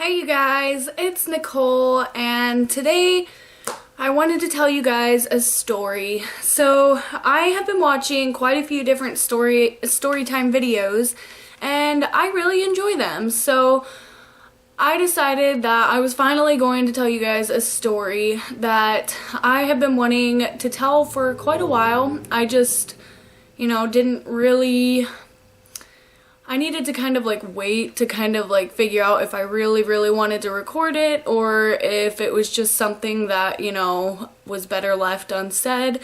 Hey you guys, it's Nicole, and today I wanted to tell you guys a story. So I have been watching quite a few different story time videos, and I really enjoy them. So I decided that I was finally going to tell you guys a story that I have been wanting to tell for quite a while. I just, didn't really... I needed to kind of wait to figure out if I really wanted to record it or if it was just something that, was better left unsaid.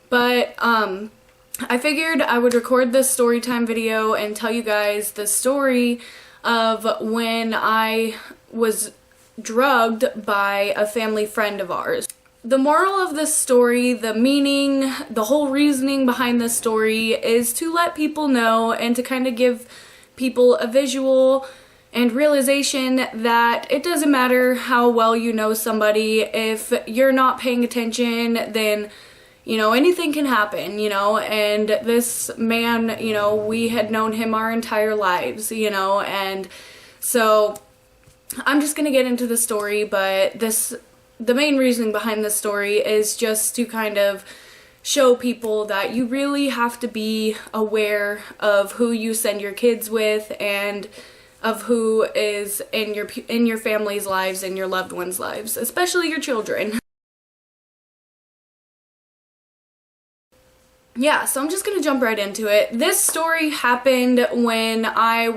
But I figured I would record this story time video and tell you guys the story of when I was drugged by a family friend of ours. The moral of this story, the meaning, the whole reasoning behind this story is to let people know and to kind of give people a visual and realization that it doesn't matter how well you know somebody. If you're not paying attention, then anything can happen, and this man, we had known him our entire lives, and so I'm just gonna get into the story. But the main reasoning behind this story is just to kind of show people that you really have to be aware of who you send your kids with and of who is in your family's lives and your loved ones' lives, especially your children. Yeah, so I'm just gonna jump right into it. This story happened when I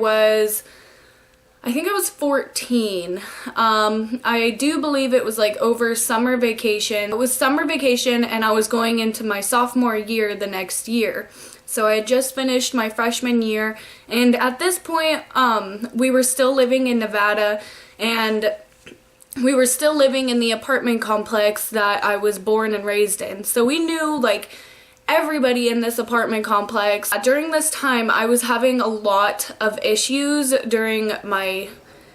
think I was 14. I do believe it was over summer vacation. It was summer vacation and I was going into my sophomore year the next year. So I had just finished my freshman year, and at this point we were still living in Nevada, and we were still living in the apartment complex that I was born and raised in. So we knew everybody in this apartment complex. During this time, I was having a lot of issues during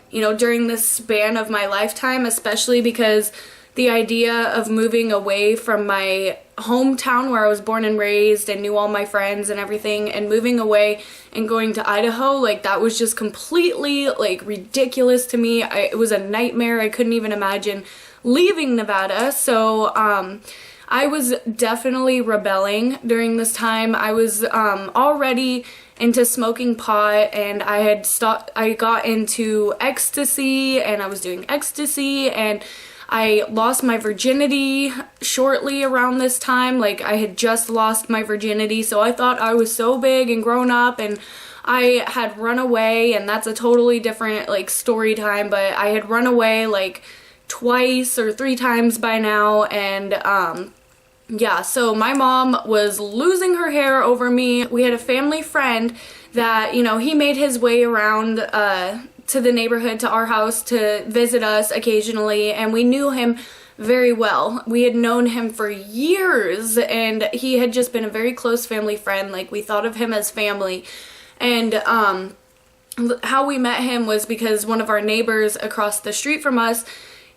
this span of my lifetime, especially because the idea of moving away from my hometown where I was born and raised and knew all my friends and everything, and moving away and going to Idaho, that was just completely ridiculous to me. It was a nightmare. I couldn't even imagine leaving Nevada. So I was definitely rebelling during this time. I was already into smoking pot, and I got into ecstasy, and I was doing ecstasy, and I lost my virginity shortly around this time. I had just lost my virginity, so I thought I was so big and grown up, and I had run away, and that's a totally different story time, but I had run away twice or three times by now, and yeah, so my mom was losing her hair over me. We had a family friend that, he made his way around to the neighborhood, to our house, to visit us occasionally, and we knew him very well. We had known him for years, and he had just been a very close family friend. We thought of him as family. And how we met him was because one of our neighbors across the street from us,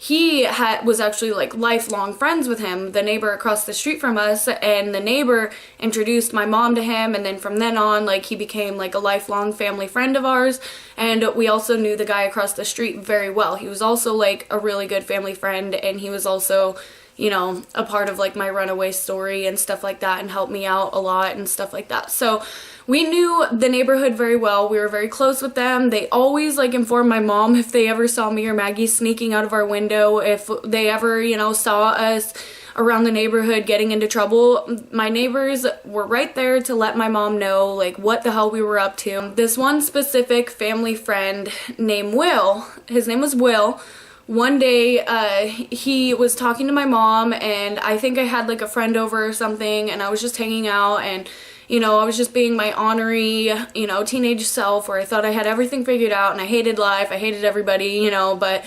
he was actually lifelong friends with him, the neighbor across the street from us, and the neighbor introduced my mom to him, and then from then on he became a lifelong family friend of ours. And we also knew the guy across the street very well. He was also a really good family friend, and he was also a part of my runaway story and stuff like that, and helped me out a lot and stuff like that. So we knew the neighborhood very well. We were very close with them. They always informed my mom if they ever saw me or Maggie sneaking out of our window, if they ever, saw us around the neighborhood getting into trouble. My neighbors were right there to let my mom know what the hell we were up to. This one specific family friend named Will, his name was Will. One day, he was talking to my mom, and I think I had a friend over or something, and I was just hanging out, and I was just being my ornery, teenage self, where I thought I had everything figured out, and I hated life, I hated everybody, but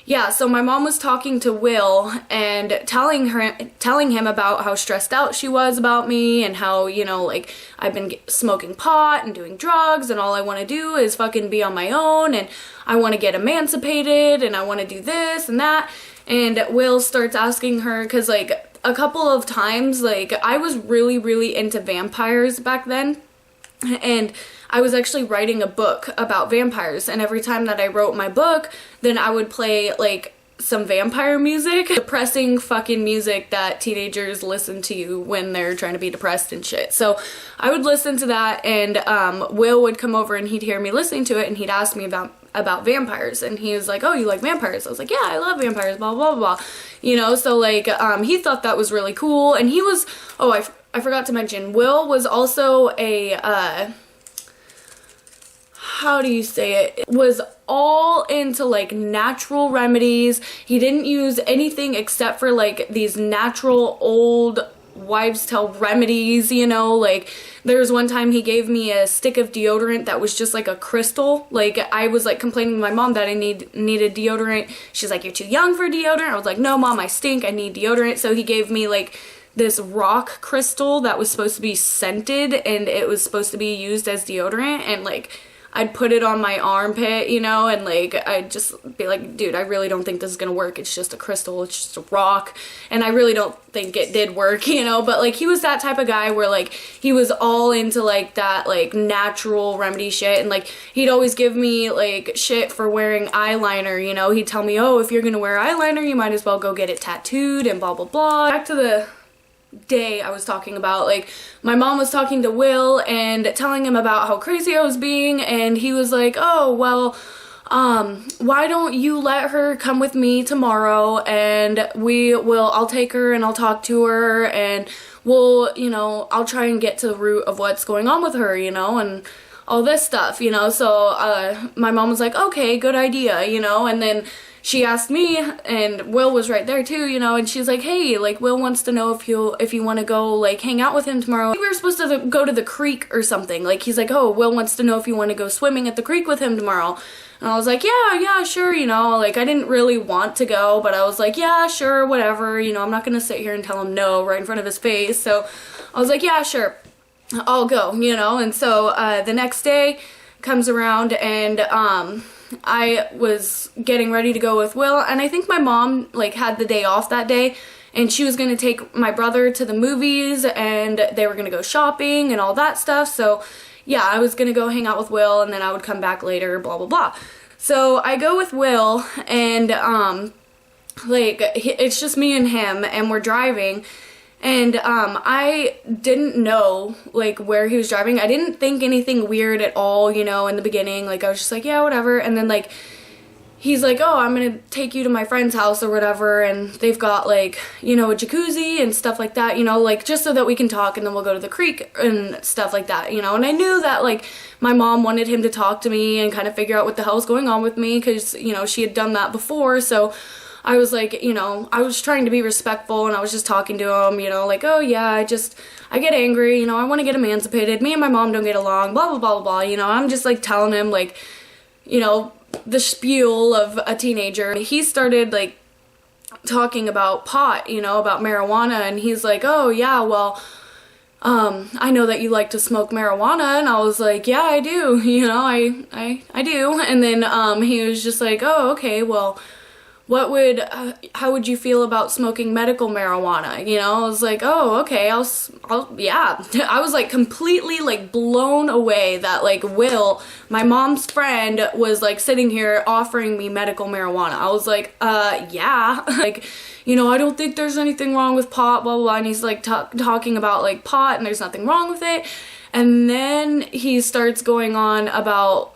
yeah, so my mom was talking to Will and telling him about how stressed out she was about me, and how, I've been smoking pot and doing drugs, and all I want to do is fucking be on my own, and I want to get emancipated, and I want to do this and that. And Will starts asking her, because a couple of times I was really into vampires back then, and I was actually writing a book about vampires, and every time that I wrote my book, then I would play like some vampire music, depressing fucking music that teenagers listen to when they're trying to be depressed and shit. So I would listen to that, and Will would come over and he'd hear me listening to it, and he'd ask me about vampires, and he was like, oh, you like vampires? I was like, yeah, I love vampires, blah blah blah, you know. So like he thought that was really cool. And he was, oh, I forgot to mention, Will was also a how do you say it, was all into like natural remedies. He didn't use anything except for like these natural old wives' tale remedies, you know. Like there was one time he gave me a stick of deodorant that was just like a crystal. Like I was like complaining to my mom that I needed deodorant. She's like, you're too young for deodorant. I was like, no mom, I stink, I need deodorant. So he gave me like this rock crystal that was supposed to be scented, and it was supposed to be used as deodorant, and like I'd put it on my armpit, you know, and like I'd just be like, dude, I really don't think this is gonna work. It's just a crystal, it's just a rock. And I really don't think it did work, you know. But like he was that type of guy where like he was all into like that like natural remedy shit. And like he'd always give me like shit for wearing eyeliner, you know. He'd tell me, oh, if you're gonna wear eyeliner, you might as well go get it tattooed and blah blah blah. Back to the day I was talking about, like my mom was talking to Will and telling him about how crazy I was being, and he was like, oh well, why don't you let her come with me tomorrow, and I'll take her and I'll talk to her, and we'll, you know, I'll try and get to the root of what's going on with her, you know, and all this stuff, you know. So my mom was like, okay, good idea, you know. And then she asked me, and Will was right there too, you know, and she's like, hey, like Will wants to know if you want to go like hang out with him tomorrow. We were supposed to go to the creek or something. Like he's like, oh, Will wants to know if you want to go swimming at the creek with him tomorrow. And I was like, yeah, sure, you know. Like I didn't really want to go, but I was like, yeah, sure, whatever, you know. I'm not gonna sit here and tell him no right in front of his face. So I was like, yeah, sure, I'll go, you know. And so the next day comes around, and I was getting ready to go with Will, and I think my mom like had the day off that day, and she was going to take my brother to the movies, and they were going to go shopping and all that stuff. So yeah, I was going to go hang out with Will, and then I would come back later, blah blah blah. So I go with Will, and like it's just me and him, and we're driving. And I didn't know like where he was driving. I didn't think anything weird at all, you know, in the beginning. Like I was just like, yeah, whatever. And then like he's like, oh, I'm gonna take you to my friend's house or whatever, and they've got like, you know, a jacuzzi and stuff like that, you know, like just so that we can talk, and then we'll go to the creek and stuff like that, you know. And I knew that like my mom wanted him to talk to me and kind of figure out what the hell's going on with me, because, you know, she had done that before. So I was like, you know, I was trying to be respectful, and I was just talking to him, you know, like, oh yeah, I get angry, you know, I want to get emancipated, me and my mom don't get along, blah blah blah blah blah, you know. I'm just like telling him like, you know, the spiel of a teenager. He started like talking about pot, you know, about marijuana, and he's like, oh yeah, well I know that you like to smoke marijuana. And I was like, yeah, I do, you know, I do. And then he was just like, oh, okay, well, how would you feel about smoking medical marijuana? You know, I was like, oh, okay, yeah. I was like completely like blown away that like Will, my mom's friend, was like sitting here offering me medical marijuana. I was like, yeah. Like, you know, I don't think there's anything wrong with pot, blah, blah, blah. And he's like talking about like pot, and there's nothing wrong with it. And then he starts going on about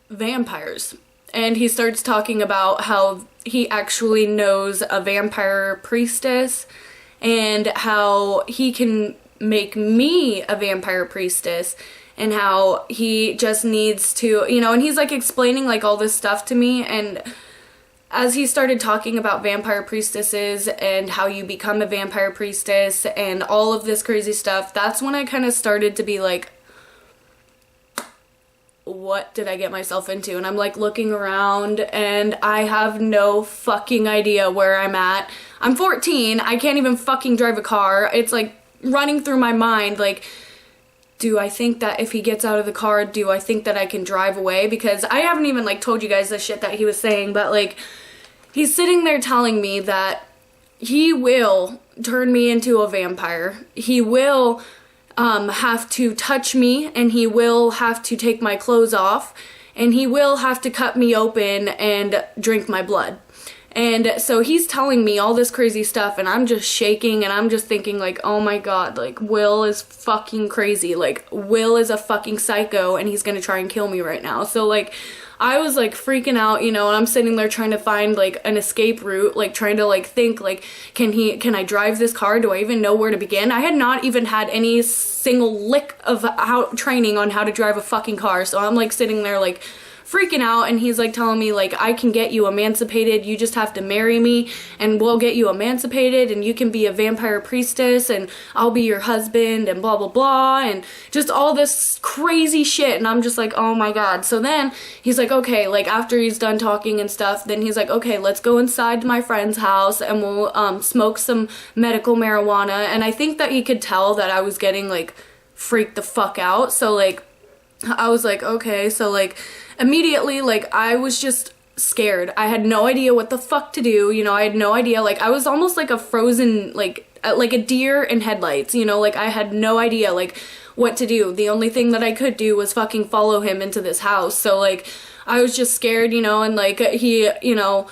vampires. And he starts talking about how he actually knows a vampire priestess, and how he can make me a vampire priestess, and how he just needs to, you know, and he's like explaining like all this stuff to me. And as he started talking about vampire priestesses and how you become a vampire priestess and all of this crazy stuff, that's when I kind of started to be like, what did I get myself into? And I'm like looking around, and I have no fucking idea where I'm at. I'm 14, I can't even fucking drive a car. It's like running through my mind, like, do I think that if he gets out of the car, do I think that I can drive away? Because I haven't even like told you guys the shit that he was saying, but like he's sitting there telling me that he will turn me into a vampire. He will have to touch me, and he will have to take my clothes off, and he will have to cut me open and drink my blood. And so he's telling me all this crazy stuff, and I'm just shaking, and I'm just thinking, like, oh my god, like, Will is fucking crazy. Like, Will is a fucking psycho, and he's gonna try and kill me right now. So, like, I was, like, freaking out, you know, and I'm sitting there trying to find, like, an escape route, like, trying to, like, think, like, can I drive this car? Do I even know where to begin? I had not even had any single lick of training on how to drive a fucking car, so I'm, like, sitting there, like, freaking out, and he's like telling me, like, I can get you emancipated, you just have to marry me and we'll get you emancipated and you can be a vampire priestess and I'll be your husband and blah blah blah, and just all this crazy shit. And I'm just like, oh my god. So then he's like, okay, like, after he's done talking and stuff, then he's like, okay, let's go inside my friend's house and we'll smoke some medical marijuana. And I think that he could tell that I was getting, like, freaked the fuck out. So, like, I was like, okay. So, like, immediately, like, I was just scared. I had no idea what the fuck to do, you know, I had no idea. Like, I was almost like a frozen, like a deer in headlights, you know, like, I had no idea, like, what to do. The only thing that I could do was fucking follow him into this house. So, like, I was just scared, you know, and, like, he, you know,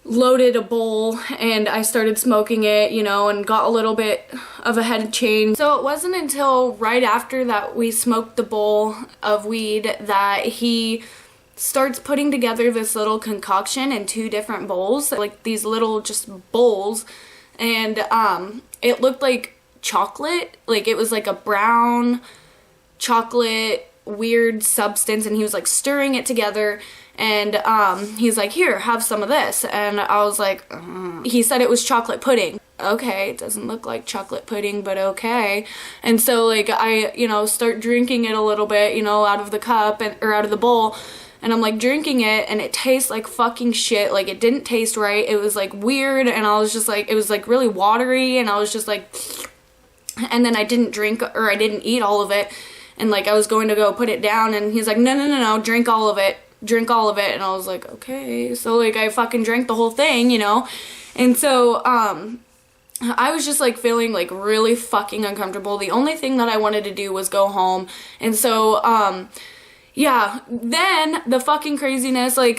loaded a bowl and I started smoking it, you know, and got a little bit of a head change. So it wasn't until right after that we smoked the bowl of weed that he starts putting together this little concoction in 2 different bowls, like these little just bowls, and it looked like chocolate, like it was like a brown chocolate weird substance, and he was like stirring it together. And he's like, here, have some of this. And I was like, he said it was chocolate pudding. Okay, it doesn't look like chocolate pudding, but okay. And so, like, I, you know, start drinking it a little bit, you know, out of the cup or out of the bowl. And I'm, like, drinking it, and it tastes like fucking shit. Like, it didn't taste right. It was, like, weird, and I was just, like, it was, like, really watery, and I was just, like, and then I didn't drink, or I didn't eat all of it. And, like, I was going to go put it down, and he's like, no, drink all of it. Drink all of it. And I was like, okay. So, like, I fucking drank the whole thing, you know. And so I was just, like, feeling, like, really fucking uncomfortable. The only thing that I wanted to do was go home. And so yeah, then the fucking craziness, like,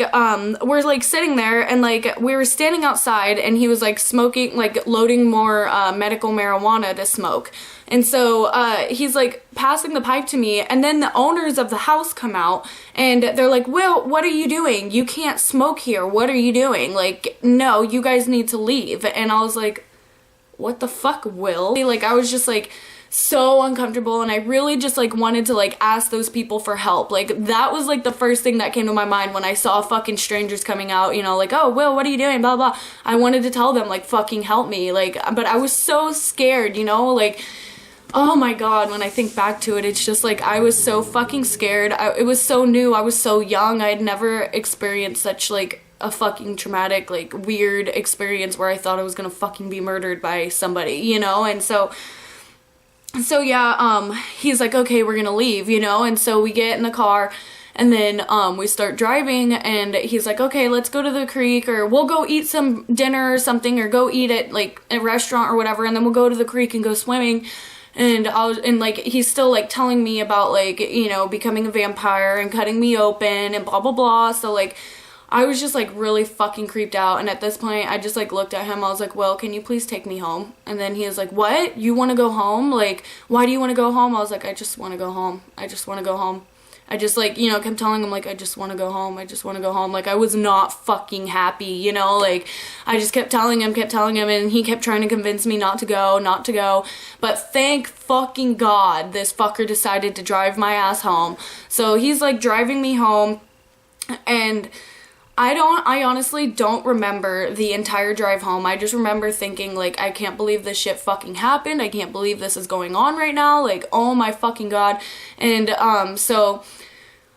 we're, like, sitting there, and, like, we were standing outside, and he was, like, smoking, like, loading more medical marijuana to smoke. And so he's, like, passing the pipe to me, and then the owners of the house come out, and they're like, Will, what are you doing? You can't smoke here. What are you doing? Like, no, you guys need to leave. And I was like, what the fuck, Will? Like, I was just, like, so uncomfortable, and I really just, like, wanted to, like, ask those people for help. Like, that was, like, the first thing that came to my mind when I saw fucking strangers coming out, you know, like, oh, Will, what are you doing, blah, blah. I wanted to tell them, like, fucking help me, like, but I was so scared, you know, like, oh my god, when I think back to it, it's just, like, I was so fucking scared. It was so new, I was so young, I had never experienced such, like, a fucking traumatic, like, weird experience where I thought I was gonna fucking be murdered by somebody, you know, and so yeah, he's like, okay, we're gonna leave, you know, and so we get in the car, and then, we start driving, and he's like, okay, let's go to the creek, or we'll go eat some dinner or something, or go eat at, like, a restaurant or whatever, and then we'll go to the creek and go swimming. And like, he's still, like, telling me about, like, you know, becoming a vampire and cutting me open and blah, blah, blah. So, like, I was just, like, really fucking creeped out. And at this point, I just, like, looked at him. I was like, well, can you please take me home? And then he was like, what? You want to go home? Like, why do you want to go home? I was like, I just want to go home. I just want to go home. I just, like, you know, kept telling him, like, I just want to go home. I just want to go home. Like, I was not fucking happy, you know? Like, I just kept telling him, and he kept trying to convince me not to go. But thank fucking God this fucker decided to drive my ass home. So he's, like, driving me home, and I honestly don't remember the entire drive home. I just remember thinking, like, I can't believe this shit fucking happened. I can't believe this is going on right now. Like, oh my fucking God. And, so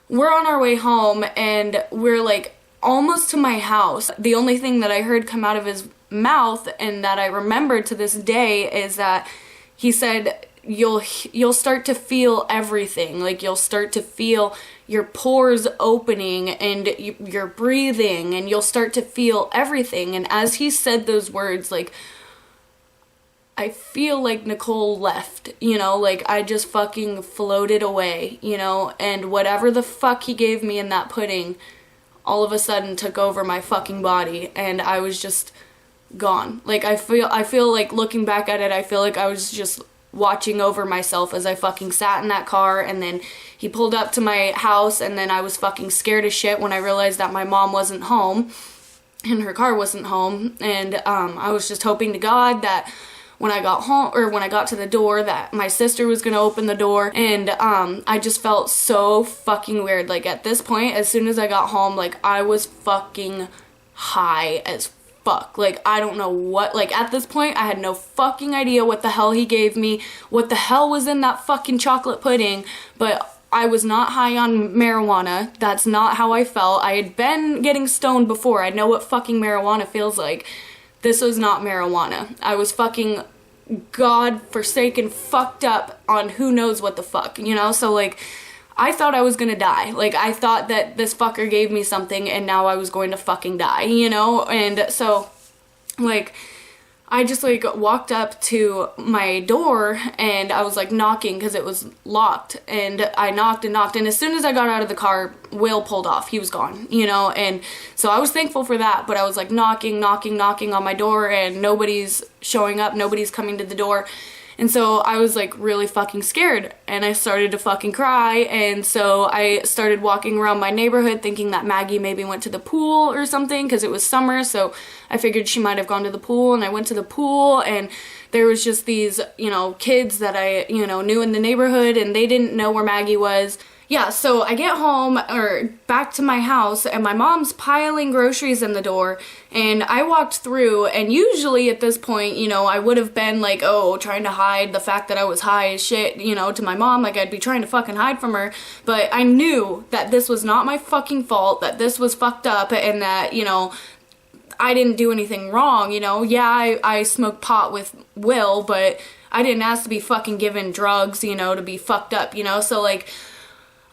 we're on our way home, and we're, like, almost to my house. The only thing that I heard come out of his mouth, and that I remember to this day, is that he said, you'll start to feel everything. Like, you'll start to feel your pores opening, and you're breathing, and you'll start to feel everything. And as he said those words, like, I feel like Nicole left, you know, like I just fucking floated away, you know, and whatever the fuck he gave me in that pudding all of a sudden took over my fucking body, and I was just gone. Like I feel like looking back at it, I feel like I was just watching over myself as I fucking sat in that car, and then he pulled up to my house, and then I was fucking scared as shit when I realized that my mom wasn't home and her car wasn't home, and I was just hoping to God that when I got home, or when I got to the door, that my sister was gonna open the door. And I just felt so fucking weird. Like at this point, as soon as I got home, like I was fucking high as fuck. Like I don't know what, like at this point I had no fucking idea what the hell he gave me, what the hell was in that fucking chocolate pudding, but I was not high on marijuana. That's not how I felt. I had been getting stoned before. I know what fucking marijuana feels like. This was not marijuana. I was fucking God-forsaken fucked up on who knows what the fuck, you know? So, like, I thought I was gonna die. Like, I thought that this fucker gave me something and now I was going to fucking die, you know? And so, like, I just, like, walked up to my door and I was, like, knocking because it was locked. And I knocked and knocked. And as soon as I got out of the car, Will pulled off. He was gone, you know? And so I was thankful for that. But I was, like, knocking on my door and nobody's showing up. Nobody's coming to the door. And so I was like really fucking scared and I started to fucking cry, and so I started walking around my neighborhood thinking that Maggie maybe went to the pool or something because it was summer, so I figured she might have gone to the pool. And I went to the pool and there was just these, you know, kids that I, you know, knew in the neighborhood, and they didn't know where Maggie was. Yeah, so I get home, or back to my house, and my mom's piling groceries in the door, and I walked through, and usually at this point, you know, I would have been like, oh, trying to hide the fact that I was high as shit, you know, to my mom, like I'd be trying to fucking hide from her, but I knew that this was not my fucking fault, that this was fucked up, and that, you know, I didn't do anything wrong, you know. Yeah, I smoked pot with Will, but I didn't ask to be fucking given drugs, you know, to be fucked up, you know, so like,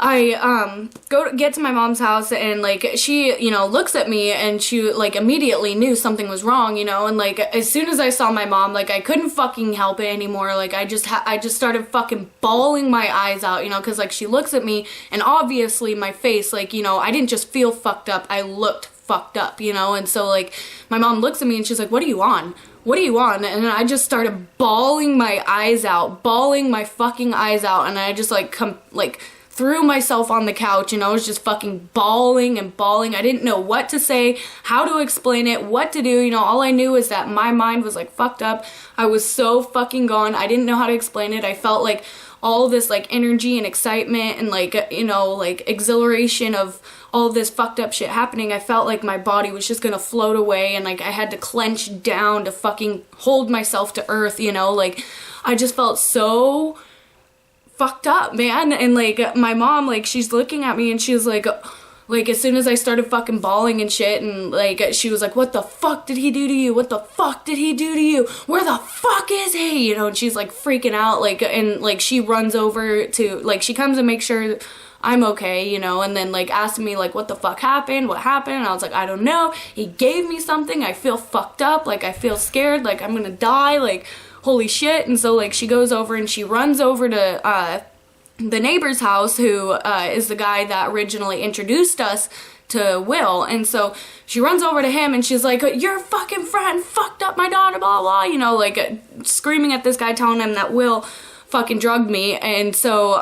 I, get to my mom's house, and, like, she, you know, looks at me, and she, like, immediately knew something was wrong, you know, and, like, as soon as I saw my mom, like, I couldn't fucking help it anymore, like, I just started fucking bawling my eyes out, you know, because, like, she looks at me, and obviously my face, like, you know, I didn't just feel fucked up, I looked fucked up, you know, and so, like, my mom looks at me, and she's like, what are you on? What are you on? And I just started bawling my eyes out, bawling my fucking eyes out, and I just, like, threw myself on the couch, and I was just fucking bawling and bawling. I didn't know what to say, how to explain it, what to do, you know. All I knew is that my mind was like fucked up. I was so fucking gone. I didn't know how to explain it. I felt like all this like energy and excitement and like, you know, like exhilaration of all this fucked up shit happening. I felt like my body was just gonna float away, and like I had to clench down to fucking hold myself to earth, you know. Like I just felt so fucked up, man. And like my mom, like she's looking at me, and she's like as soon as I started fucking bawling and shit, and like she was like, what the fuck did he do to you? What the fuck did he do to you? Where the fuck is he? You know, and she's like freaking out, like, and like she runs over to, like, she comes and makes sure I'm okay, you know, and then like asking me like what the fuck happened, what happened, and I was like, I don't know, he gave me something, I feel fucked up, like I feel scared, like I'm gonna die, like holy shit. And so like she goes over and she runs over to the neighbor's house, who is the guy that originally introduced us to Will. And so she runs over to him and she's like, your fucking friend fucked up my daughter, blah blah, you know, like screaming at this guy, telling him that Will fucking drugged me. And so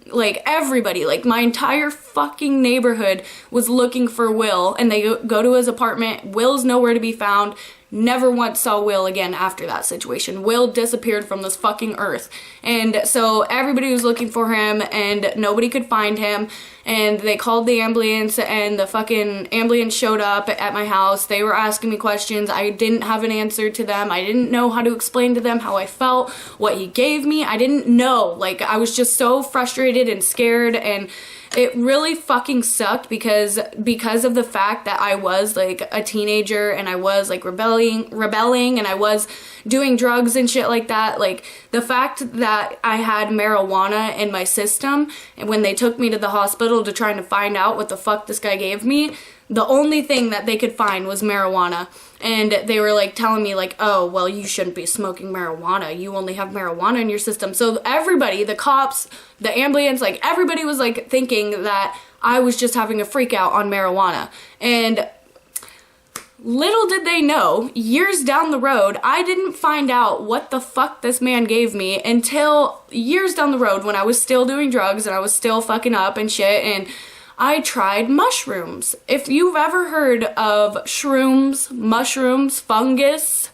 like everybody, like my entire fucking neighborhood was looking for Will, and they go to his apartment. Will's nowhere to be found. Never once saw Will again after that situation. Will disappeared from this fucking earth. And so everybody was looking for him, and nobody could find him. And they called the ambulance, and the fucking ambulance showed up at my house. They were asking me questions. I didn't have an answer to them. I didn't know how to explain to them how I felt, what he gave me. I didn't know. Like, I was just so frustrated and scared, and it really fucking sucked because of the fact that I was like a teenager, and I was like rebelling, and I was doing drugs and shit like that. Like the fact that I had marijuana in my system, and when they took me to the hospital to try to find out what the fuck this guy gave me, the only thing that they could find was marijuana. And they were like telling me like, oh, well, you shouldn't be smoking marijuana. You only have marijuana in your system. So everybody, the cops, the ambulance, like everybody was like thinking that I was just having a freak out on marijuana. And little did they know, years down the road, I didn't find out what the fuck this man gave me until years down the road when I was still doing drugs and I was still fucking up and shit, and I tried mushrooms. If you've ever heard of shrooms, mushrooms, fungus,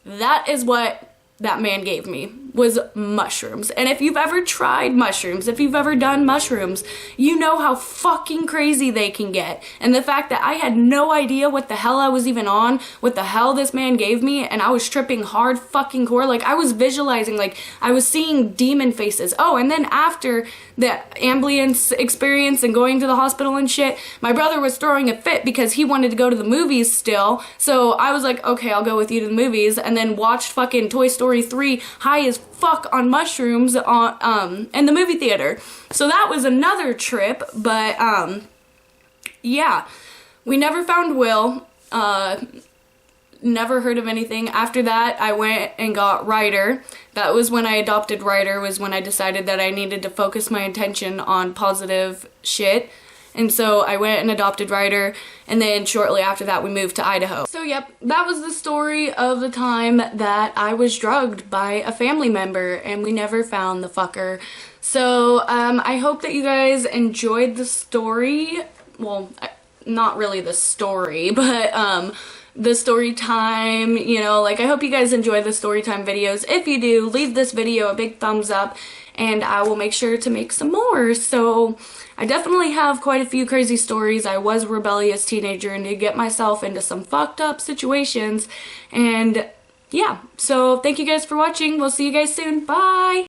that is what that man gave me, was mushrooms. And if you've ever tried mushrooms, if you've ever done mushrooms, you know how fucking crazy they can get. And the fact that I had no idea what the hell I was even on, what the hell this man gave me, and I was tripping hard fucking core. Like, I was visualizing, like, I was seeing demon faces. Oh, and then after the ambulance experience and going to the hospital and shit, my brother was throwing a fit because he wanted to go to the movies still. So I was like, okay, I'll go with you to the movies, and then watched fucking Toy Story 3 high as fuck on mushrooms on in the movie theater. So that was another trip, but yeah, we never found Will. Never heard of anything. After that, I went and got Ryder. That was when I adopted Ryder, was when I decided that I needed to focus my attention on positive shit. And so I went and adopted Ryder, and then shortly after that we moved to Idaho. So yep, that was the story of the time that I was drugged by a family member and we never found the fucker. So I hope that you guys enjoyed the story. Well, not really the story, but the story time, you know, like I hope you guys enjoy the story time videos. If you do, leave this video a big thumbs up and I will make sure to make some more. So I definitely have quite a few crazy stories. I was a rebellious teenager and did get myself into some fucked up situations. And yeah, so thank you guys for watching. We'll see you guys soon. Bye!